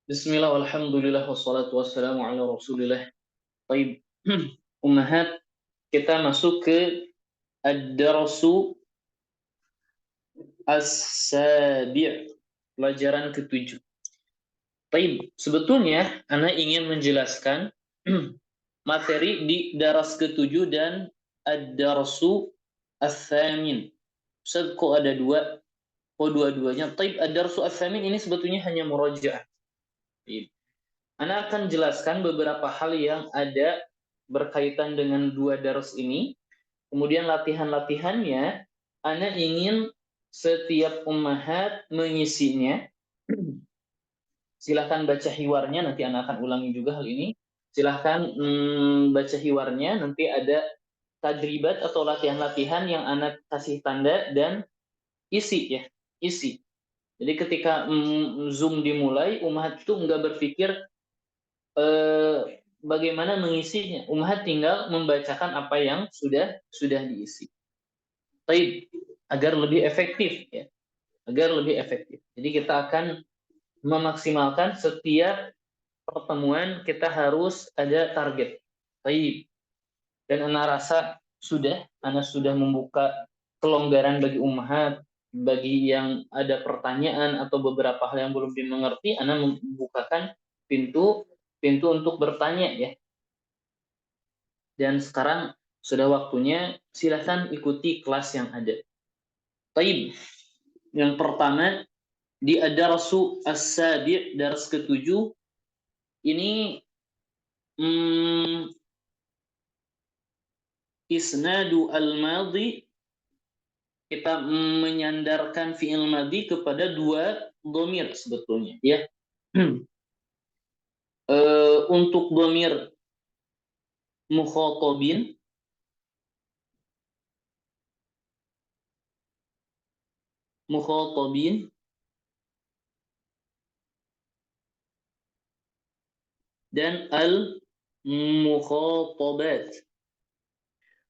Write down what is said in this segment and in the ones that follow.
Bismillah walhamdulillah wassalatu wassalamu ala rasulillah. Baik, ummahat, kita masuk ke ad-darsu as-sabi', pelajaran ke-7. Baik, sebetulnya Ana ingin menjelaskan materi di daras ke-7 dan ad-darsu as-samin. Ustaz, kok ada dua? Kok dua-duanya? Baik, ad-darsu as-samin ini sebetulnya hanya murajaah. Ana akan jelaskan beberapa hal yang ada berkaitan dengan dua dars ini. Kemudian latihan-latihannya, Ana ingin setiap ummahat mengisinya. Silahkan baca hiwarnya, nanti Ana akan ulangi juga hal ini. Silahkan baca hiwarnya, nanti ada tadribat atau latihan-latihan yang Ana kasih tanda dan isi ya, isi. Jadi ketika Zoom dimulai, ummahat itu nggak berpikir bagaimana mengisinya. Ummahat tinggal membacakan apa yang sudah diisi. Baik, agar lebih efektif ya. Agar lebih efektif. Jadi kita akan memaksimalkan setiap pertemuan kita harus ada target. Baik. Dan Ana rasa Ana sudah membuka kelonggaran bagi ummahat, bagi yang ada pertanyaan atau beberapa hal yang belum dimengerti, Ana membukakan pintu untuk bertanya ya. Dan sekarang sudah waktunya, silahkan ikuti kelas yang ada. Taib. Yang pertama di ad-darsu as-sabi', dars ke-7 ini isnadu al-madhi, kita menyandarkan fi'il madhi kepada dua dhamir sebetulnya ya. Untuk dhamir mukhatabin dan al-mukhatabat.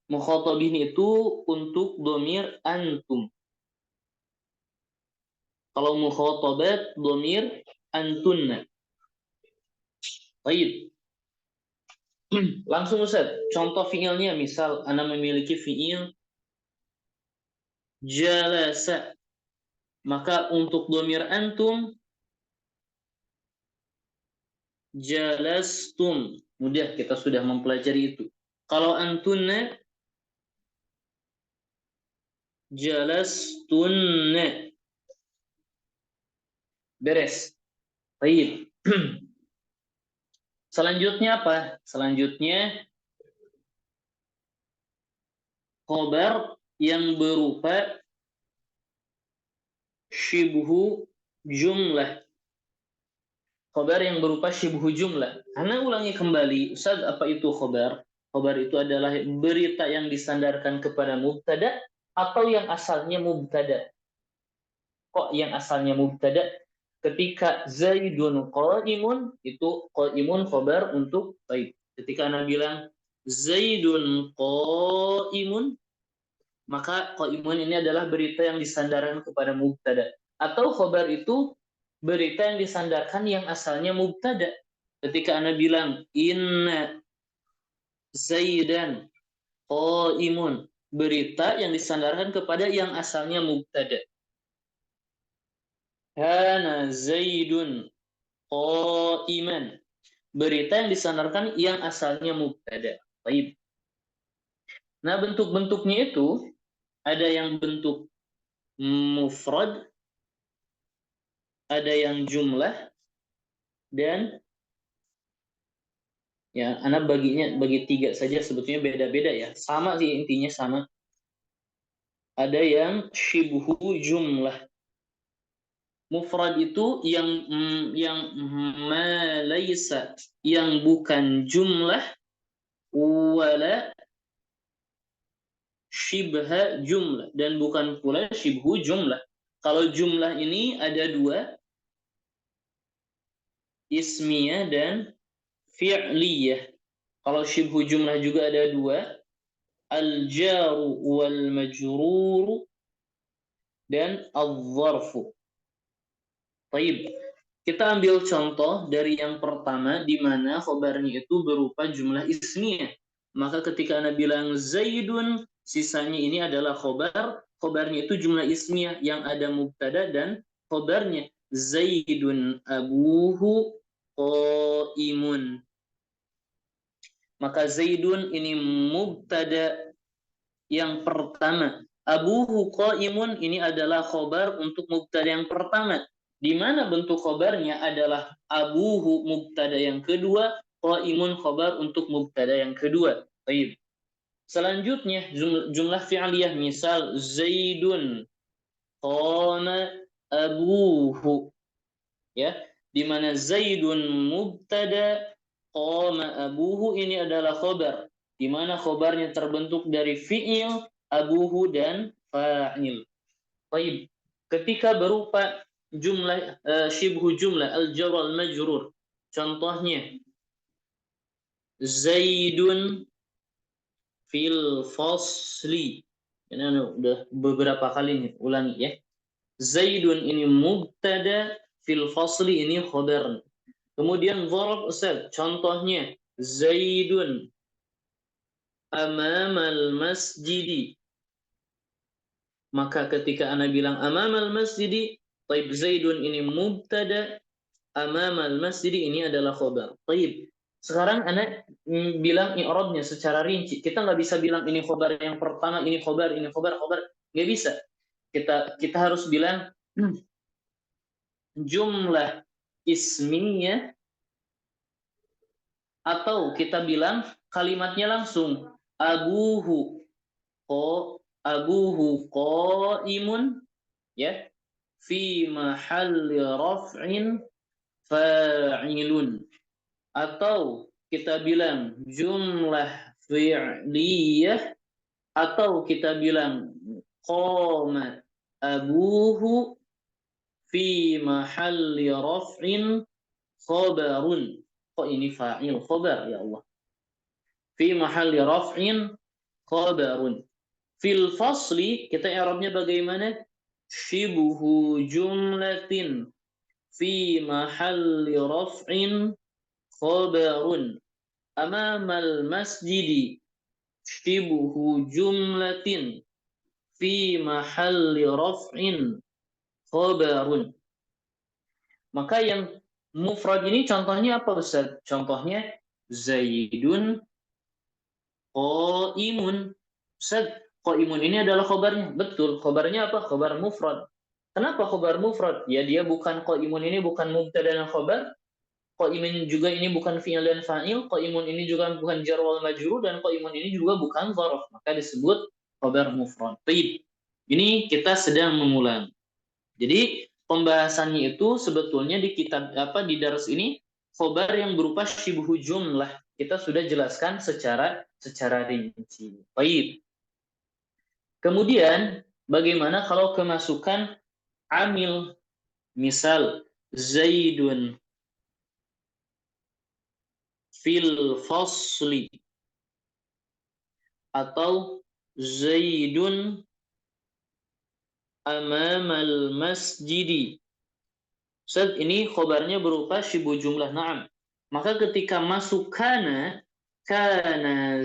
Mukhatabin itu untuk dhamir antum. Kalau mukhatabat dhamir antunna. Baik. Langsung Ustaz, contoh fiilnya, misal Ana memiliki fiil jalasa. Maka untuk dhamir antum jalastum. Mudah, kita sudah mempelajari itu. Kalau antunna jalastunna. Beres. Baik. Selanjutnya apa? Selanjutnya khobar yang berupa syibhu jumlah. Khobar yang berupa syibhu jumlah. Ana ulangi kembali, Ustaz, apa itu khobar? Khobar itu adalah berita yang disandarkan kepada mubtada atau yang asalnya mubtada. Kok yang asalnya mubtada? Ketika Zaidun qa'imun, itu qa'imun khobar untuk baik. Ketika Ana bilang Zaidun qa'imun, maka qa'imun ini adalah berita yang disandarkan kepada mubtada. Atau khobar itu berita yang disandarkan yang asalnya mubtada. Ketika Ana bilang inna Zaidan qa'imun, berita yang disandarkan kepada yang asalnya mubtada. Kana Zaidun qa'iman, berita yang disandarkan yang asalnya mubtada. Baik. Nah, bentuk-bentuknya itu ada yang bentuk mufrad, ada yang jumlah, dan ya Ana bagi tiga saja, sebetulnya beda-beda ya. Sama sih, intinya sama. Ada yang syibhu jumlah. Mufrad itu yang malaysa, yang bukan jumlah, wala syibha jumlah, dan bukan pula syibhu jumlah. Kalau jumlah ini ada dua, ismiyah dan fi'liyah. Kalau syibhu jumlah juga ada dua, al-jaru wal majruru dan al-zarfu. Baik. Kita ambil contoh dari yang pertama di mana khobarnya itu berupa jumlah ismiyah. Maka ketika Anda bilang Zaidun, sisanya ini adalah khobar. Khobarnya itu jumlah ismiyah yang ada mubtada dan khobarnya. Zaidun abuhu qaimun. Maka Zaidun ini mubtada yang pertama. Abuhu qaimun ini adalah khobar untuk mubtada yang pertama. Di mana bentuk khobarnya adalah abuhu mubtada yang kedua, qaimun khobar untuk mubtada yang kedua. Baik. Selanjutnya jumlah fi'liyah, misal Zaidun qama abuhu, ya, di mana Zaidun mubtada, qama abuhu ini adalah khobar, di mana khobarnya terbentuk dari fi'il, abuhu, dan fa'il. Baik. Ketika berupa jumlah syibhu jumlah al-jar al-majrur, contohnya Zaidun fil fasli. Ini udah beberapa kali nih, ulangi ya. Zaidun ini mubtada, fil fasli ini khabar. Kemudian dharab Ustaz, contohnya Zaidun amamal masjidi. Maka ketika ana bilang amamal masjidi, taib Zaidun ini mubtada, amamal masjidi ini adalah khabar. Taib. Sekarang ana bilang i'rabnya secara rinci. Kita nggak bisa bilang ini khabar yang pertama, ini khabar, khabar. Nggak bisa. Kita harus bilang jumlah ismiyah, atau kita bilang kalimatnya langsung abuhu qaimun, ya, fi mahalli raf'in fa'ilun, atau kita bilang jumlah fi'liyah, atau kita bilang qama abuhu fi mahalli raf'in khabarun. Kok ini fa'il khabar ya Allah? Fi mahalli raf'in khabarun. Fil fasli kita i'rabnya bagaimana? Shibhu jumlatin fi mahalli raf'in khabarun. Amamal masjidi shibhu jumlatin fi mahalli raf'in khabarun. Maka yang mufrad ini contohnya apa Ustaz? Contohnya Zaidun qaimun. Ustaz, qaimun ini adalah khobarnya. Betul, khobarnya apa? Khobar mufrad. Kenapa khobar mufrad? Ya dia bukan, qaimun ini bukan mubtada dan khobar. Qaimun juga ini bukan fi'il dan fa'il. Qaimun ini juga bukan jar wal majrur, dan qaimun ini juga bukan dzaraf. Maka disebut khobar mufrad. Baik. Ini kita sedang mengulang. Jadi pembahasannya itu sebetulnya di kitab di dars ini khobar yang berupa syibhu jumlah. Kita sudah jelaskan secara rinci. Baik. Kemudian bagaimana kalau kemasukan amil, misal Zaidun fil fasli, atau Zaidun amamal masjidi. Ustaz, ini khobarnya berupa syibhu jumlah, na'am. Maka ketika masuk kana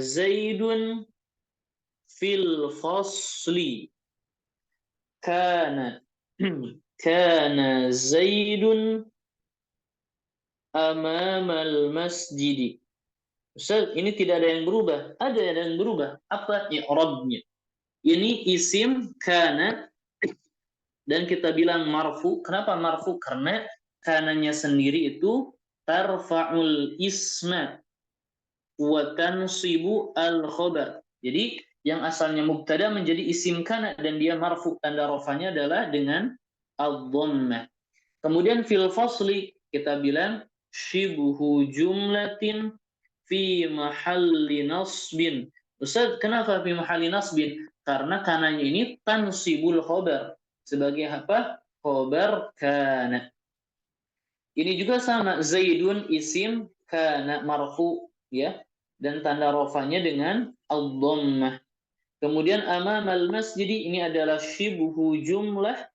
Zaidun fil fasli, kana Zaidun amamal masjidi. Ustaz, ini tidak ada yang berubah. Ada yang berubah. Apa i'rabnya? Ini isim kana, dan kita bilang marfu. Kenapa marfu? Karena kananya sendiri itu tarfa'ul isma wa tansibu al khobar. Jadi yang asalnya mubtada menjadi isim kana dan dia marfu, tanda rafanya adalah dengan ad-dhammah. Kemudian fil fasli kita bilang shibhu jumlatin fi mahalli nasbin. Ustaz, kenapa fi mahalli nasbin? Karena kananya ini tansibul khobar. Sebagai apa? Khobar kana. Ini juga sama, Zaidun isim, kana marfu, ya, dan tanda rafanya dengan ad-dhammah. Kemudian amamal masjidi ini adalah syibhu jumlah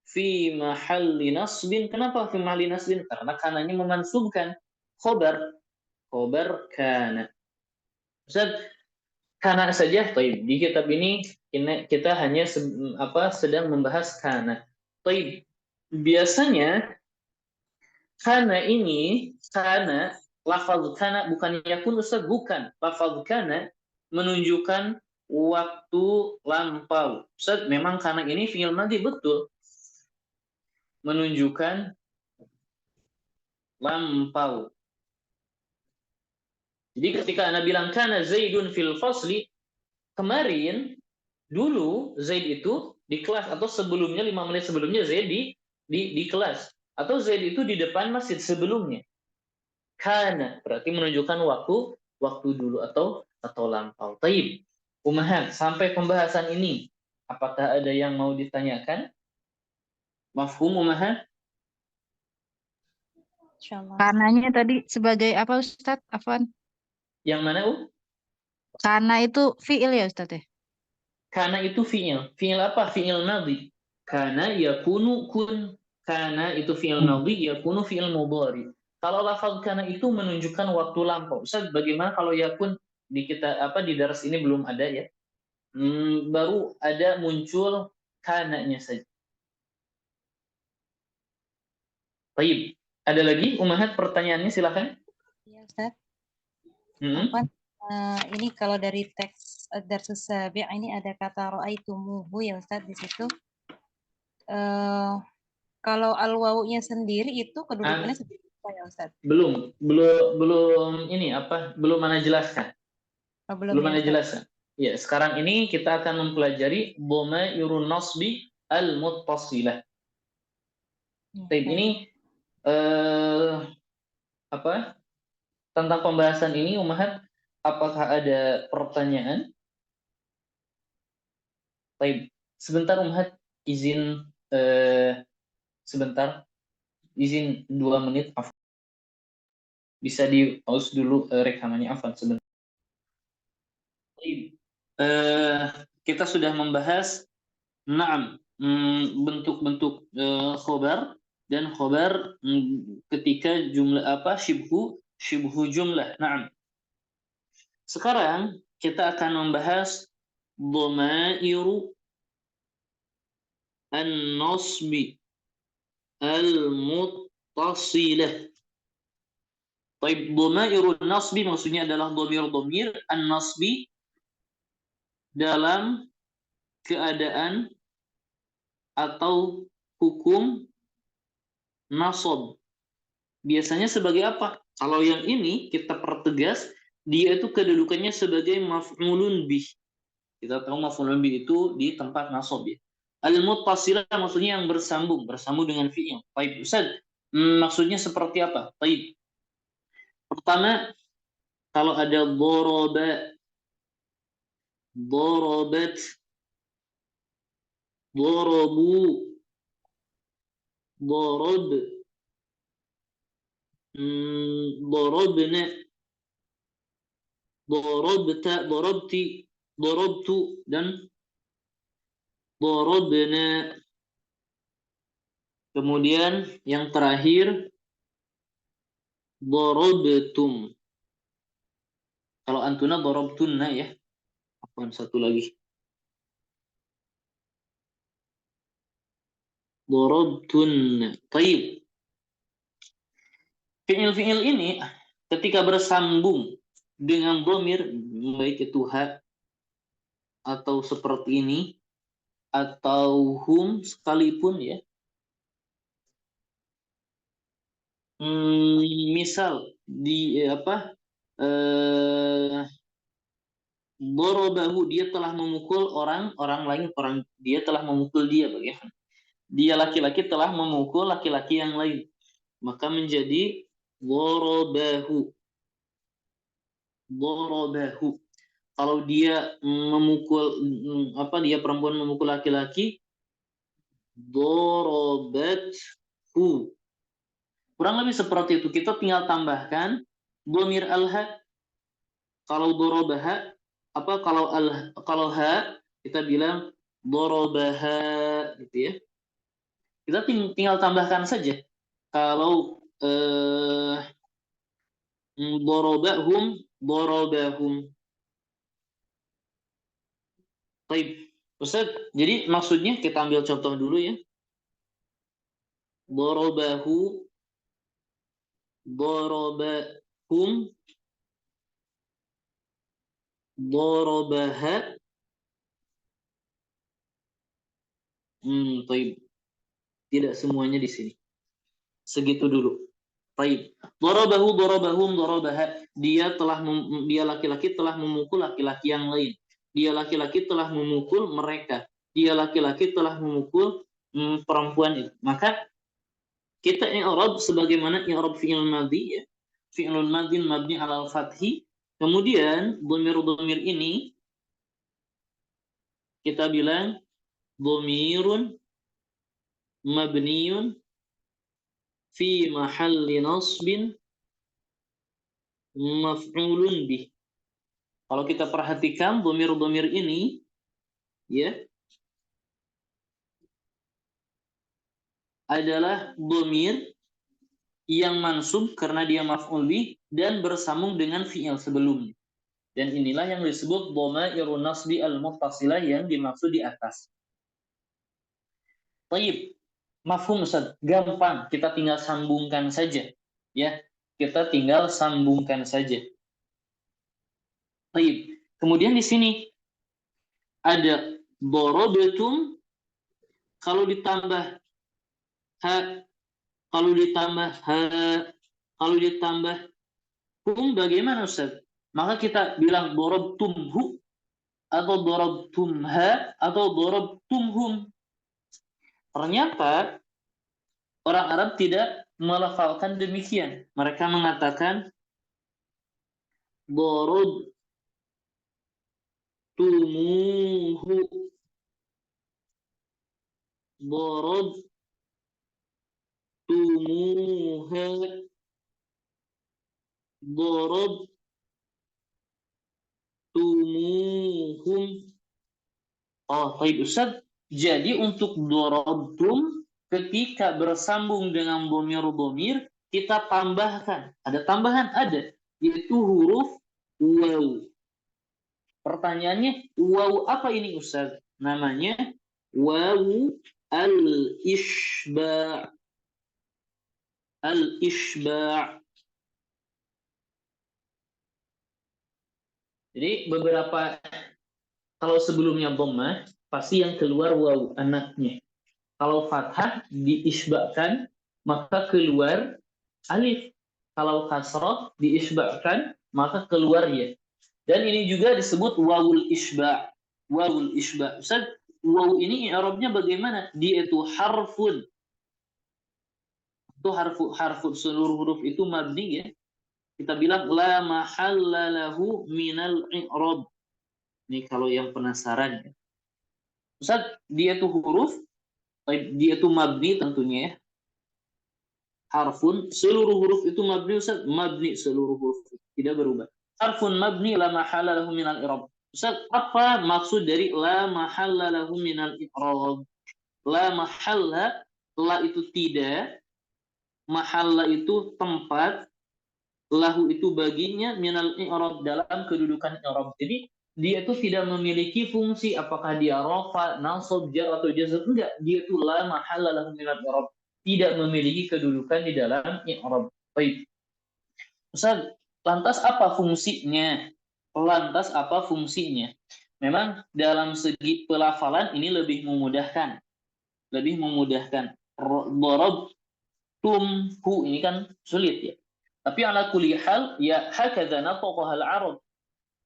fi mahalli nasbin. Kenapa fi mahalli nasbin? Karena kananya memansubkan khobar. Khobar kana. Ustaz, kana saja. Taib. Di kitab ini kita hanya sedang membahas kana. Taib. Biasanya kana ini, kana, lafaz kana bukan yakun, Ustaz, bukan. Lafaz kana menunjukkan waktu lampau. Ustaz, memang kana ini fi'il madhi, betul. Menunjukkan lampau. Jadi ketika Anda bilang kana Zaidun fil fasli, kemarin dulu Zaid itu di kelas, atau sebelumnya 5 menit sebelumnya Zaid di kelas, atau Zaid itu di depan masjid sebelumnya. Kana berarti menunjukkan waktu dulu atau lampau. Taib. Umahat, sampai pembahasan ini apakah ada yang mau ditanyakan? Mafhum umahat? Insyaallah. Kananya tadi sebagai apa Ustadz? Afwan. Yang mana, Kana itu fiil ya Ustadz ya? Kana itu fi'il. Fi'il apa? Fi'il madhi. Kana yakunu kun. Kana itu fi'il madhi, yakunu fi'il mudhari. Kalau lafaz kana itu menunjukkan waktu lampau. Ustaz, bagaimana kalau yakun di daras ini belum ada ya? Baru ada muncul kananya saja. Baik. Ada lagi Umahat pertanyaannya, silakan. Iya Ustaz. Hmm? Ini kalau dari teks Darsus Sabi' ini ada kata ra'aitumuhu ya Ustaz di situ. Kalau al-wawunya sendiri itu kedudukannya seperti apa ya Ustaz? Belum ini belum Ana jelaskan. Belum ya, Ana jelaskan. Ya, sekarang ini kita akan mempelajari dhamairun nasbi al-muttasilah. Ini tentang pembahasan ini Umahat, apakah ada pertanyaan? Baik, sebentar Umahat, izin sebentar, izin 2 menit. Bisa di pause dulu rekamannya, afwan sebentar. Kita sudah membahas bentuk-bentuk khobar dan khobar ketika jumlah syibhu jumlah. Sekarang kita akan membahas dhamairu an-nasbi al-muttasilah. Baik, dhamairun nasbi maksudnya adalah dhamir an-nasbi dalam keadaan atau hukum nasab. Biasanya sebagai apa? Kalau yang ini kita pertegas, dia itu kedudukannya sebagai maf'ulun bih. Kita tahu maf'ulun bih itu di tempat nasab ya. Al-muttasilah maksudnya yang bersambung dengan fi'il. Baik, Ustaz, maksudnya seperti apa? Baik. Pertama, kalau ada doroba, dorobat, dorobu, dorob, dorobna, dorobta, dorobti, dorobtu, dan dorobna. Kemudian yang terakhir dorobtum. Kalau antuna dorobtunna ya. Apaan satu lagi? Dorobtunna. Taib. Fi'il-fi'il ini ketika bersambung dengan dhamir, baik itu ha atau seperti ini atau hum sekalipun ya. Misal di dorobahu, dia telah memukul orang lain, dia telah memukul dia, bagaimana? Dia laki-laki telah memukul laki-laki yang lain, maka menjadi dorobahu. Dorobahu. Kalau dia memukul dia perempuan memukul laki-laki, dorobathu. Kurang lebih seperti itu. Kita tinggal tambahkan dhamir al-ha. Kalau dorobaha, kalau ha kita bilang dorobaha gitu ya. Kita tinggal tambahkan saja. Kalau dorobahum. Baik, Ustaz, jadi maksudnya kita ambil contoh dulu ya. Dorobahu, dorobahum, dorobaha. Baik. Tidak semuanya di sini. Segitu dulu. Baik. Dorobahu, dorobahum, dorobaha. Dia laki-laki telah memukul laki-laki yang lain. Dia laki-laki telah memukul mereka. Dia laki-laki telah memukul perempuan itu. Maka kita i'rab sebagaimana i'rab fi'il madhi ya. Fi'ilun madhin mabni 'alal fathi. Kemudian dhamir ini kita bilang dhamirun mabniun fi mahalli nasbin maf'ulun bih. Kalau kita perhatikan dhamir ini ya adalah dhamir yang mansub karena dia maf'ul bih dan bersambung dengan fi'il sebelumnya. Dan inilah yang disebut dhamairun nasbi al-muttasilah yang dimaksud di atas. Baik. Mafhum Ustaz, gampang, kita tinggal sambungkan saja. Ya, kita tinggal sambungkan saja. Baik. Kemudian di sini ada dorobatum, kalau ditambah ha, kalau ditambah bagaimana Ustaz? Maka kita bilang dorobtumhu atau dorobtumha atau dorobtumhum. Ternyata orang Arab tidak melafalkan demikian. Mereka mengatakan dorobtumuhu, dorobtumuha, dorobtumuhum. Oh, baik Ustaz. Jadi untuk dorobtum ketika bersambung dengan dhamir, kita tambahkan. Ada tambahan? Ada. Yaitu huruf waw. Pertanyaannya, waw apa ini Ustaz? Namanya waw al-ishba'. Al-ishba'. Jadi beberapa, kalau sebelumnya dhammah, pasti yang keluar waw, anaknya. Kalau fathah diisbahkan, maka keluar alif. Kalau kasrah diisbahkan, maka keluar ya. Dan ini juga disebut wawul isba'. Wawul isba'. Ustaz, waw ini i'rabnya bagaimana? Dia itu harfun. Itu harfun, seluruh huruf itu mabni ya. Kita bilang la mahalla lahu minal i'rab. Ini kalau yang penasaran ya. Ustaz, dia itu huruf, dia itu mabni tentunya ya. Harfun, seluruh huruf itu mabni Ustaz, mabni seluruh huruf tidak berubah. Harfun mabni la mahalla lahu minal i'rab. Ustaz, apa maksud dari la mahalla lahu minal i'rab? La mahalla, la itu tidak, mahalla itu tempat, lahu itu baginya, minal i'rab dalam kedudukan i'rab. Jadi dia itu tidak memiliki fungsi apakah dia rafa, nasab, jar atau jazm, enggak. Dia itu la mahalla lahu minal i'rab, tidak memiliki kedudukan di dalam i'rab. Baik. Ustaz, lantas apa fungsinya? Lantas apa fungsinya? Memang dalam segi pelafalan ini lebih memudahkan. Lebih memudahkan. Dorob tumhu ini kan sulit ya. Tapi ala kulli hal ya hakadza nataqahal arab.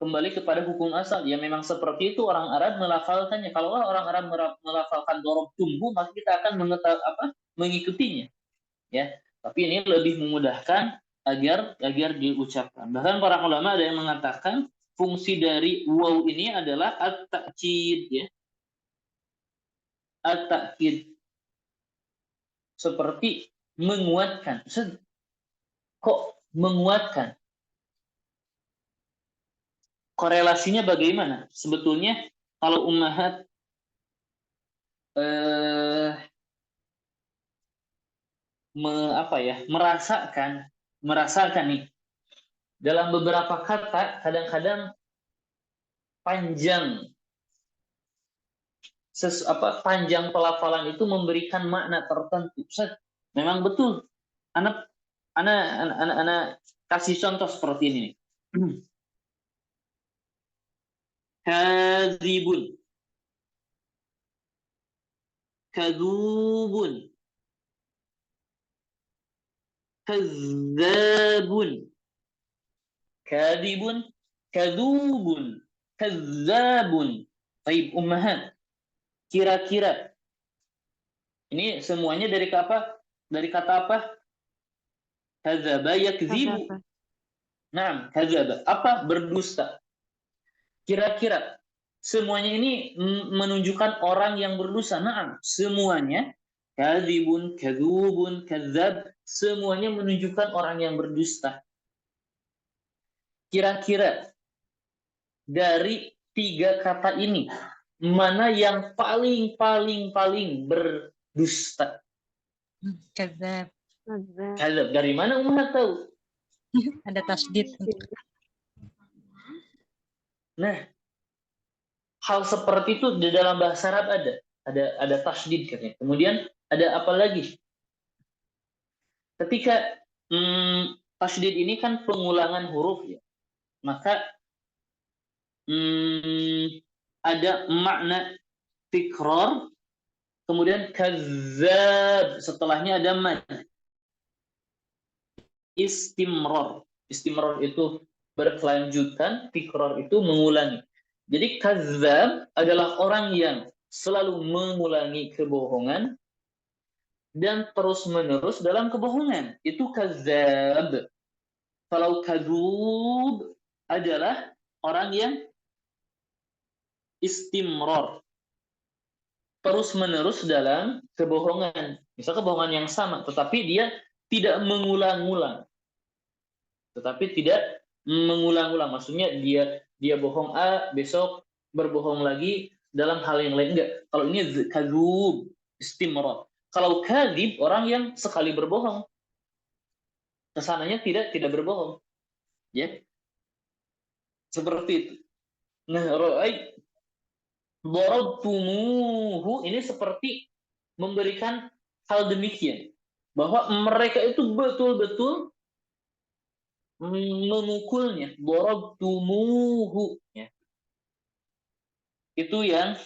Kembali kepada hukum asal, ya memang seperti itu orang Arab melafalkannya. Kalau orang Arab melafalkan dorob tumhu, maka kita akan mengikutinya. Ya, tapi ini lebih memudahkan agar diucapkan. Bahkan para ulama ada yang mengatakan fungsi dari waw ini adalah at-ta'kid ya. At-ta'kid. Seperti menguatkan. Kok menguatkan? Korelasinya bagaimana? Sebetulnya kalau ummahat merasakan nih. Dalam beberapa kata kadang-kadang panjang panjang pelafalan itu memberikan makna tertentu. Ustaz, memang betul. Anak kasih contoh seperti ini nih. Kadzibun, kadzubun, kadzabun, kadzibun, kadzubun, kadzabun. Baik, ummahat. Kira-kira ini semuanya dari apa? Dari kata apa? Kadzaba yakdzibu. Kadzaba. Nah, kadzaba. Apa? Berdusta. Kira-kira semuanya ini menunjukkan orang yang berdosa. Nah, semuanya kadzibun, kadzubun, kadzab, semuanya menunjukkan orang yang berdusta. Kira-kira dari 3 kata ini mana yang paling berdusta? Kadzab. Kadzab. Dari mana Umar tahu? Ada tasdid. Nah, hal seperti itu di dalam bahasa Arab ada tasdid katanya. Kemudian ada apa lagi? Ketika tasdid ini kan pengulangan huruf ya, maka ada makna tikrar, kemudian kadzab, setelahnya ada mad. Istimrar. Istimrar itu berkelanjutan, tikrar itu mengulangi. Jadi kadzab adalah orang yang selalu mengulangi kebohongan dan terus-menerus dalam kebohongan. Itu kadzab. Kalau kadzub adalah orang yang istimrar, terus-menerus dalam kebohongan. Misal kebohongan yang sama, tetapi dia tidak mengulang-ulang. Maksudnya dia bohong A, besok berbohong lagi dalam hal yang lain. Enggak. Kalau ini kadzub, istimrar. Kalau kadzib, orang yang sekali berbohong, kesananya tidak berbohong. Ya. Seperti itu. Nah, ra'ait darabtumuhu ini seperti memberikan hal demikian, bahwa mereka itu betul-betul memukulnya. Darabtumuhu ya. Itu yang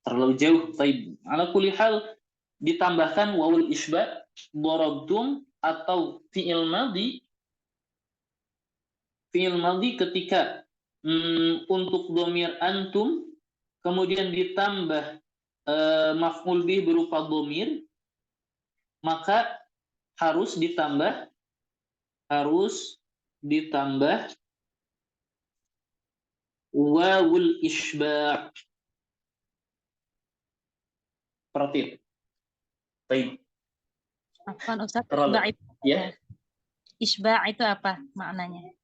terlalu jauh. Ala kulli hal ditambahkan wawul isbah darabtum atau fi'il madhi ketika untuk dhamir antum kemudian ditambah maf'ul bih berupa dhamir, maka harus ditambah wawul isbah. Seperti itu. Baik. Afwan Ustaz, Ya. Isba' itu apa maknanya?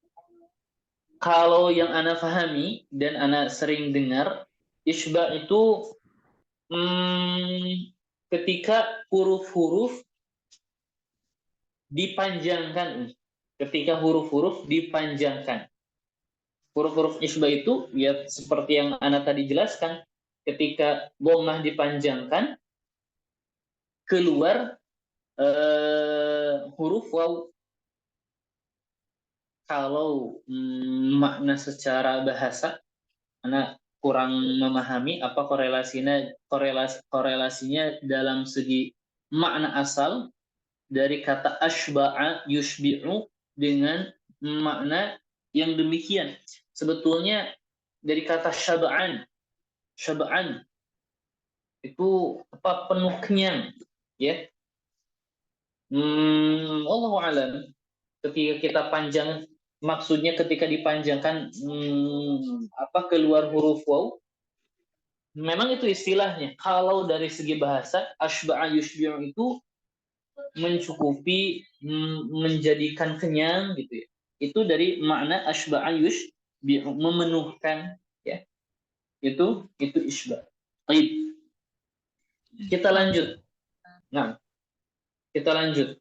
Kalau yang ana pahami dan ana sering dengar, isba' itu ketika huruf-huruf dipanjangkan. Ketika huruf-huruf dipanjangkan. Huruf-huruf isba' itu ya seperti yang ana tadi jelaskan, ketika dhammah dipanjangkan keluar huruf waw. Kalau makna secara bahasa ana kurang memahami apa korelasinya dalam segi makna asal dari kata asba'a yushbi'u dengan makna yang demikian. Sebetulnya dari kata syab'an itu apa, penuh kenyang ya. Allahu alam. Ketika kita panjang, maksudnya ketika dipanjangkan keluar huruf waw, memang itu istilahnya. Kalau dari segi bahasa asba'a yushbi'u itu mencukupi, menjadikan kenyang gitu ya. Itu dari makna asba'a yushbi'u, memenuhkan ya. Itu isba'. Baik. Kita lanjut. Nah, Kita lanjut.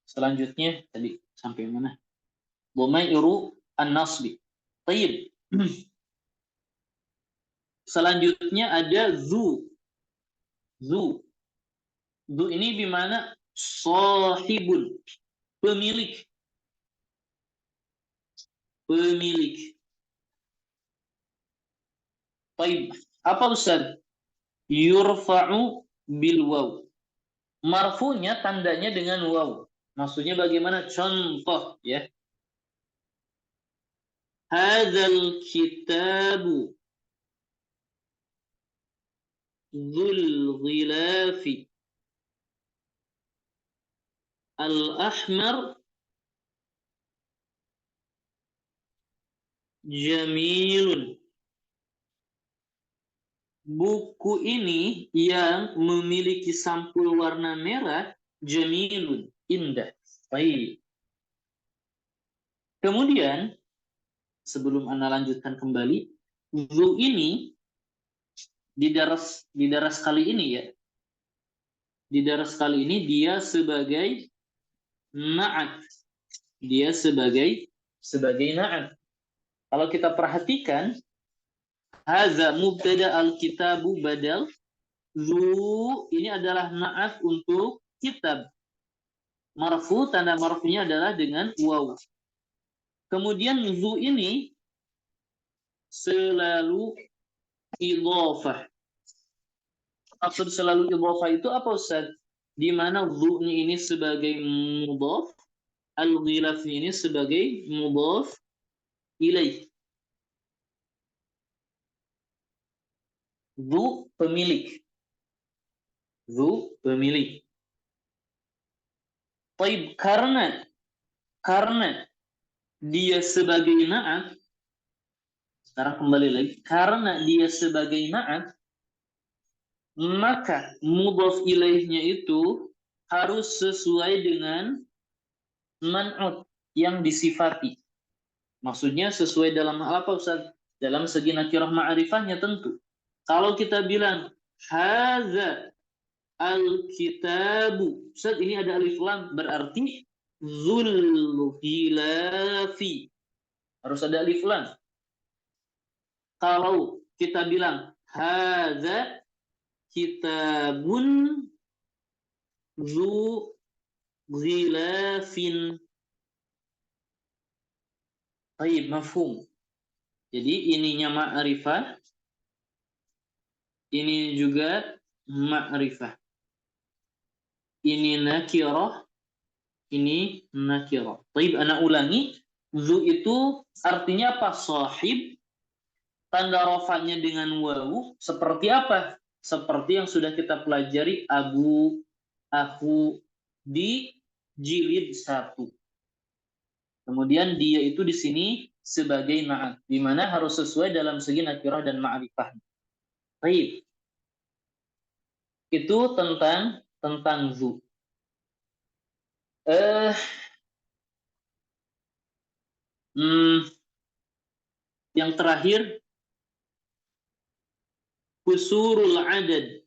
Selanjutnya tadi sampai mana? Dhomairu an-nasbi. Tayyib. Selanjutnya ada zu. Zu. Zu ini bimana sahibun. Pemilik. Pemilik. Tayyib. Apa Ustaz? Yurfa'u bil waw. Marfunya tandanya dengan waw. Maksudnya bagaimana? Contoh ya. Hadzal kitabu dzul ghilafi al-ahmar jamilun. Buku ini yang memiliki sampul warna merah jamilun, indah. Baik. Kemudian sebelum Anda lanjutkan kembali, zu ini di daras kali ini ya. Di daras kali ini dia sebagai na'at. Dia sebagai na'at. Kalau kita perhatikan, hadza mubtada al-kitabu badal, zu ini adalah na'at untuk kitab. Marfu, tanda marfunya adalah dengan waw. Kemudian zu ini selalu idhofah. Maksud selalu idhofah itu apa Ustaz? Di mana zu ini sebagai mudhaf, al-ghilaf ini sebagai mudhaf ilaih. Zu pemilik. Zu pemilik. Taib, karena dia sebagai na'at, sekarang kembali lagi, karena dia sebagai na'at, maka mudhaf ilaihnya itu harus sesuai dengan man'ut yang disifati. Maksudnya sesuai dalam hal apa Ustaz? Dalam segi nakirah ma'rifahnya tentu. Kalau kita bilang hadza al-kitabu, Ustaz ini ada alif lam, berarti dzul ghilafi. Harus ada alif lam. Kalau kita bilang hadza kitabun dzu ghilafin. Baik, mafhum. Jadi ininya ma'rifah, ini juga ma'rifah. Ini nakirah, ini nakirah. Baik, ana ulangi. Zu itu artinya apa? Sahib. Tanda rafanya dengan wawu. Seperti apa? Seperti yang sudah kita pelajari abu, aku di jilid 1. Kemudian dia itu di sini sebagai na'at, di mana harus sesuai dalam segi nakirah dan ma'rifah. Baik. Itu tentang zu. Yang terakhir, kusurul adad.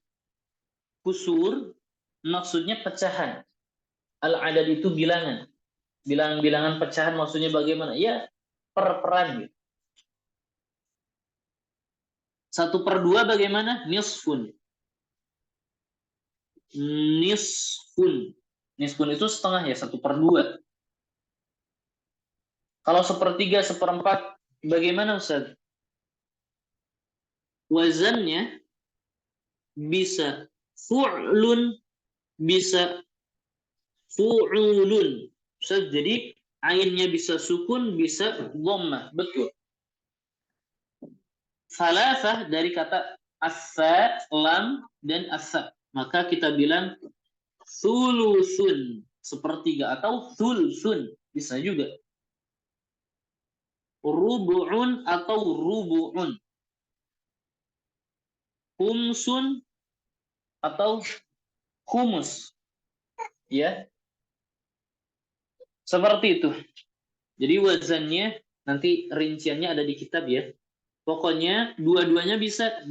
Kusur maksudnya pecahan. Al-adad itu bilangan. Bilangan-bilangan pecahan maksudnya bagaimana? Ya, per-peran. 1/2 bagaimana? Nisfun. Nisfun. Nisfun itu setengah ya, 1/2. Kalau 1/3, 1/4, bagaimana Ustaz? Wazannya bisa fu'lun, bisa fu'ulun. Ustaz, jadi ainnya bisa sukun, bisa dhammah. Betul. Salasah dari kata asa, lam, dan asa. Maka kita bilang sulusun, 1/3, atau sulsun, bisa juga. Rubu'un atau rubu'un. Khumsun atau khumus. Ya. Seperti itu. Jadi wazannya nanti rinciannya ada di kitab ya. Pokoknya dua-duanya bisa.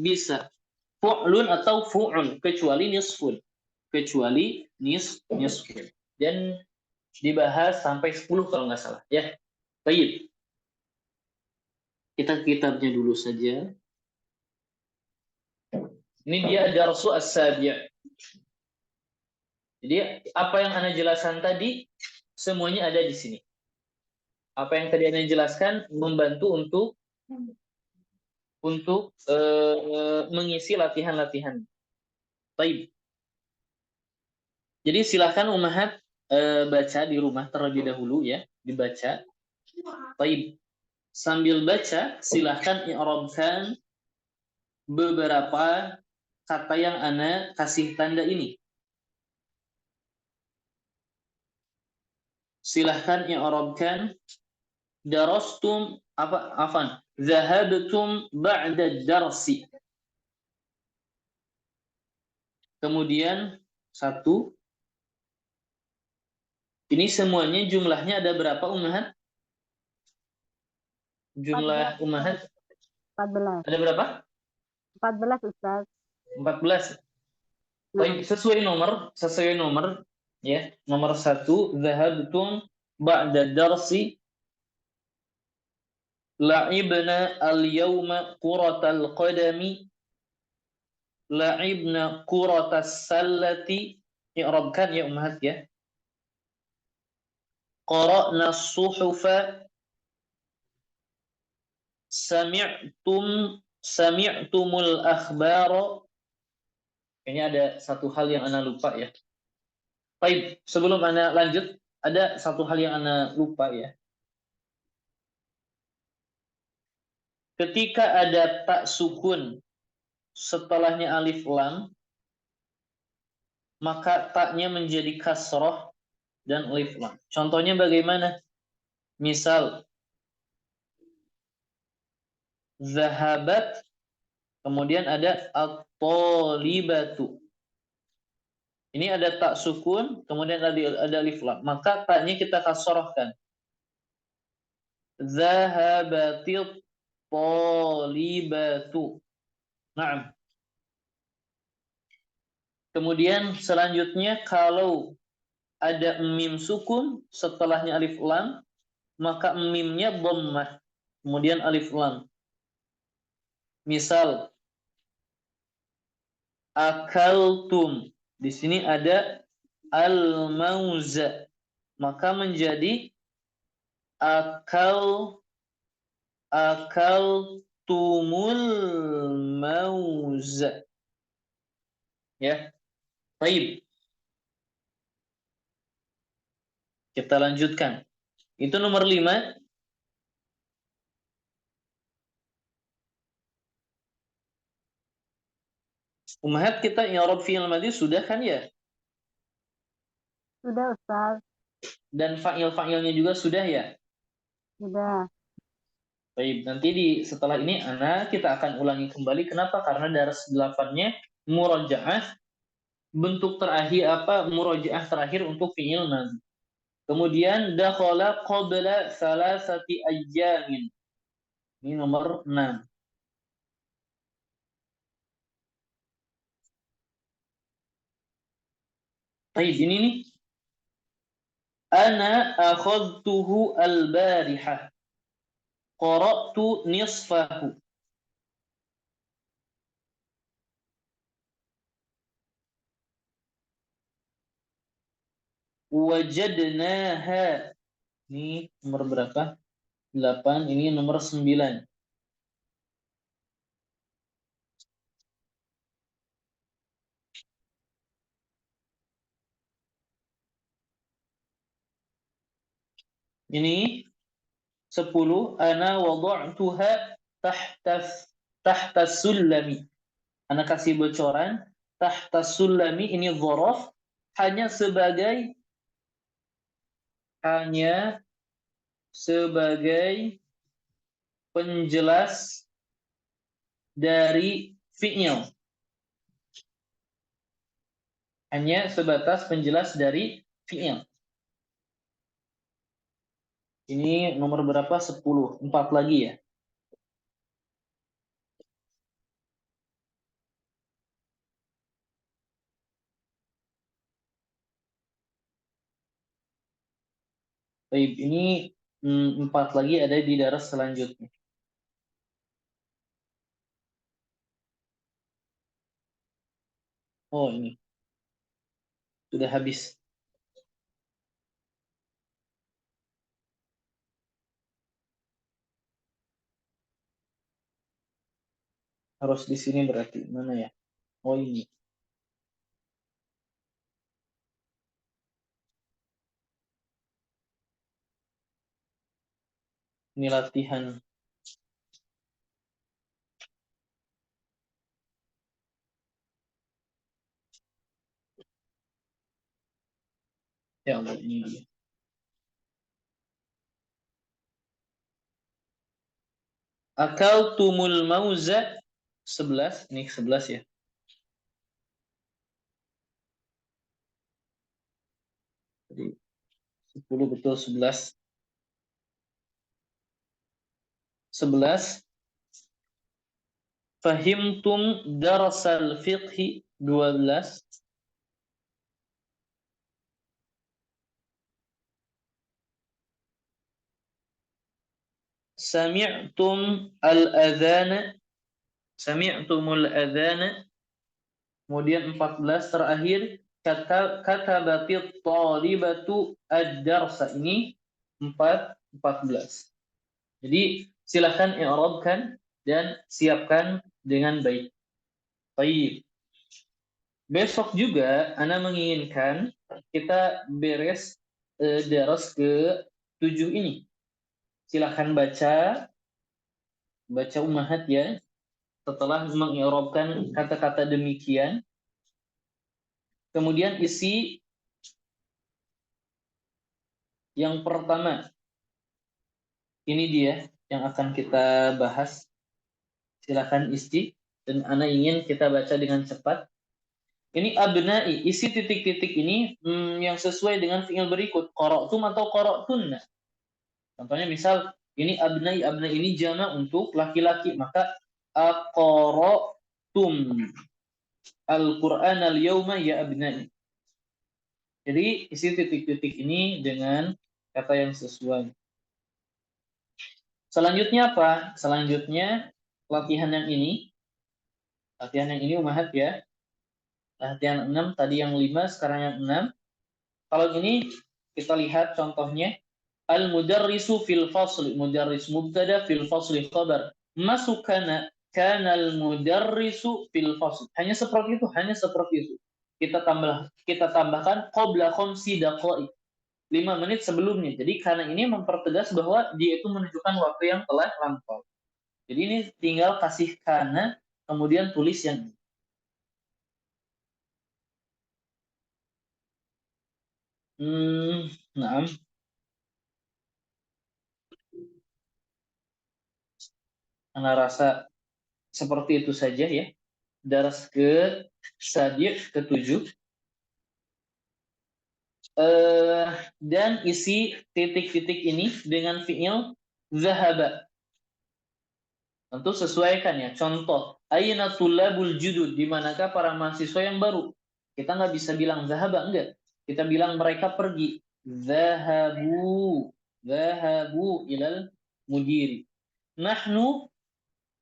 fu'lun atau fu'un, kecuali nisfun. Kecuali nisfun. Dan dibahas sampai 10 kalau nggak salah. Ya, baik. Kita kitabnya dulu saja. Ini dia darsu as-sabi'. Jadi apa yang Anda jelaskan tadi semuanya ada di sini. Apa yang tadi Anda jelaskan membantu untuk mengisi latihan-latihan. Baik. Jadi silahkan Ummahat baca di rumah terlebih dahulu ya, dibaca. Baik. Sambil baca silahkan i'rabkan beberapa kata yang Ana kasih tanda ini. Silahkan i'rabkan darastum zahabtum ba'da darsi. Kemudian satu. Ini semuanya jumlahnya ada berapa Ummahat? Jumlah Ummahat 14. ada berapa? 14 Ustaz. 14. Baik, sesuai nomor ya. Nomor 1, zahabtum ba'da darsi la'ibna al-yawma quratal qadami la'ibna quratas sallati. I'rabkan ya Ummahat ya. Qara'na as-suhufa sami'tumul akhbara. Kayaknya ada satu hal yang Ana lupa ya. Baik, sebelum Ana lanjut, ada satu hal yang Ana lupa ya. Ketika ada tak sukun setelahnya alif lam, maka taknya menjadi kasroh dan alif lam. Contohnya bagaimana? Misal zahabat, kemudian ada at-talibatu. Ini ada tak sukun, kemudian ada alif lam. Maka taknya kita kasrohkan. Zahabatit talibatu. Naam. Kemudian selanjutnya kalau ada mim sukun setelahnya alif lam, maka mimnya dhammah, kemudian alif lam. Misal akaltum, di sini ada al-mauza, maka menjadi akaltumul mauza. Ya. Baik. Kita lanjutkan. Itu nomor 5. Ummahat, kita i'rab fi'il madhi sudah kan ya? Sudah Ustaz. Dan fa'il-fa'ilnya juga sudah ya? Sudah. Baik, nanti setelah ini kita akan ulangi kembali. Kenapa? Karena daras 8-nya murajaah. Bentuk terakhir murajaah terakhir untuk fi'il madhi. Kemudian dakhala qabla salasati ayyamin. Ini nomor 6. Baik, ini nih. Ana akhadtuhu al-barihah. Qara'tu nisfahu. Wajadnaha. Ini nomor berapa? 8, ini nomor 9. Ini 10. Ana wada'tuha tahta sulami. Ana kasih bocoran. Tahta sulami ini dzaraf hanya sebagai penjelas dari fi'il. Hanya sebatas penjelas dari fi'il. Ini nomor berapa? 10. 4 lagi ya. Baik, ini 4 lagi ada di daras selanjutnya. Oh, ini sudah habis. Harus di sini berarti. Mana ya? Oh, ini. Ini latihan. Ya Allah, ini dia. Akaltumul mauza 11, ini 11 ya. Jadi 10 betul 11. 11. Fahimtum darasal fiqhi 12. Sami'tum al-adhana. Sami'tumul adhana. Kemudian 14 terakhir katabatit talibatu ad-darsa. Ini 14. Jadi silakan i'rabkan dan siapkan dengan baik. Baik. Besok juga Ana menginginkan kita beres daras ke-7 ini. Silakan baca ummahat ya. Setelah mengi'rabkan kata-kata demikian, kemudian isi yang pertama. Ini dia yang akan kita bahas. Silakan isi dan Ana ingin kita baca dengan cepat. Ini abna'i, isi titik-titik ini yang sesuai dengan fi'il berikut, qara'tum atau qara'tunna. Contohnya misal ini abna'i ini jama untuk laki-laki, maka aqra'tum al-Qur'an al-yawma ya abna'i. Jadi isi titik-titik ini dengan kata yang sesuai. Selanjutnya apa? Selanjutnya latihan yang ini. Latihan yang ini ummahat ya. Latihan 6, tadi yang 5, sekarang yang 6. Kalau ini kita lihat contohnya. Al-mudarrisu fil fasli. Mudarris mubtada fil fasli khabar. Masukana kana al-mudarrisu fil fasli. Hanya seperti itu, Kita tambahkan qabla khamsi daqaiq. 5 menit sebelumnya. Jadi karena ini mempertegas bahwa dia itu menunjukkan waktu yang telah lampau. Jadi ini tinggal kasih kana, kemudian tulis yang ini. Nah, Ana rasa seperti itu saja ya. Daras ke Sadiq ke-7. Dan isi titik-titik ini dengan fi'il zahaba. Tentu sesuaikan ya. Contoh, aina tulabul judud, di manakah para mahasiswa yang baru? Kita nggak bisa bilang zahaba, enggak. Kita bilang mereka pergi. Zahabu ilal mudiri. Nahnu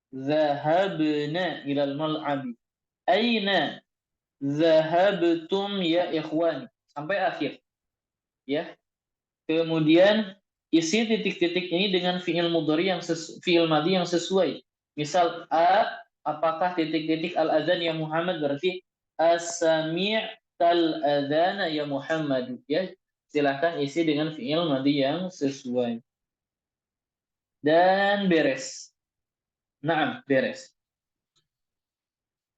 zahabna ilal mal'abi. Aina zahabtum ya ikhwani. Sampai akhir. Ya. Kemudian isi titik-titik ini dengan fi'il mudhari fi'il madhi yang sesuai. Misal apakah titik-titik al-adzan ya Muhammad, berarti as-sami'tal adzana ya Muhammad ya. Silakan isi dengan fi'il madhi yang sesuai. Dan beres. Naam, beres.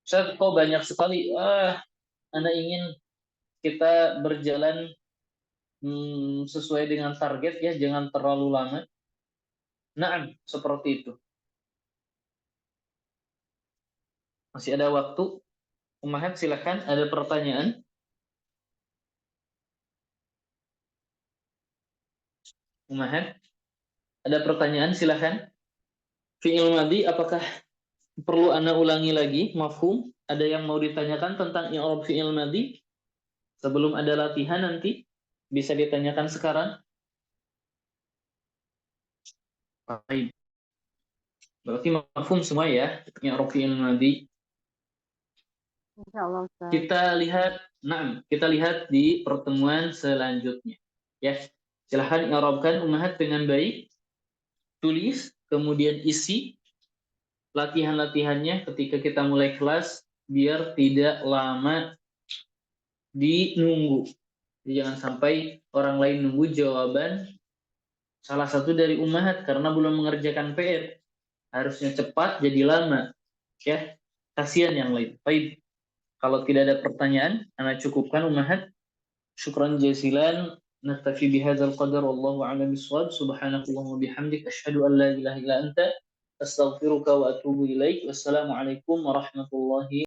Ustaz, kok banyak sekali. Anda ingin kita berjalan sesuai dengan target ya, jangan terlalu lama. Nah, seperti itu. Masih ada waktu. Ummahat silakan, ada pertanyaan? Ummahat, ada pertanyaan silakan. Fi'il madhi apakah perlu Anda ulangi lagi? Mafhum? Ada yang mau ditanyakan tentang i'rab fi'il madhi? Sebelum ada latihan nanti bisa ditanyakan sekarang. Baik. Berarti mafhum semua ya, i'rab fi'il madhi. Insyaallah Ustaz. Kita lihat di pertemuan selanjutnya. Ya, silahkan i'rabkan ummahat dengan baik. Tulis, kemudian isi latihan-latihannya ketika kita mulai kelas biar tidak lama dinunggu. Jadi jangan sampai orang lain nunggu jawaban salah satu dari ummahat karena belum mengerjakan PR. Harusnya cepat jadi lama. Ya, kasihan yang lain. Baik. Kalau tidak ada pertanyaan, ana cukupkan ummahat. Syukran jazilan. Naktafi bihadzal qadar wallahu a'lam bissawab. Subhanakallahumma bihamdik asyhadu an la ilaha illa anta astaghfiruka wa atubu ilaik. Wassalamualaikum warahmatullahi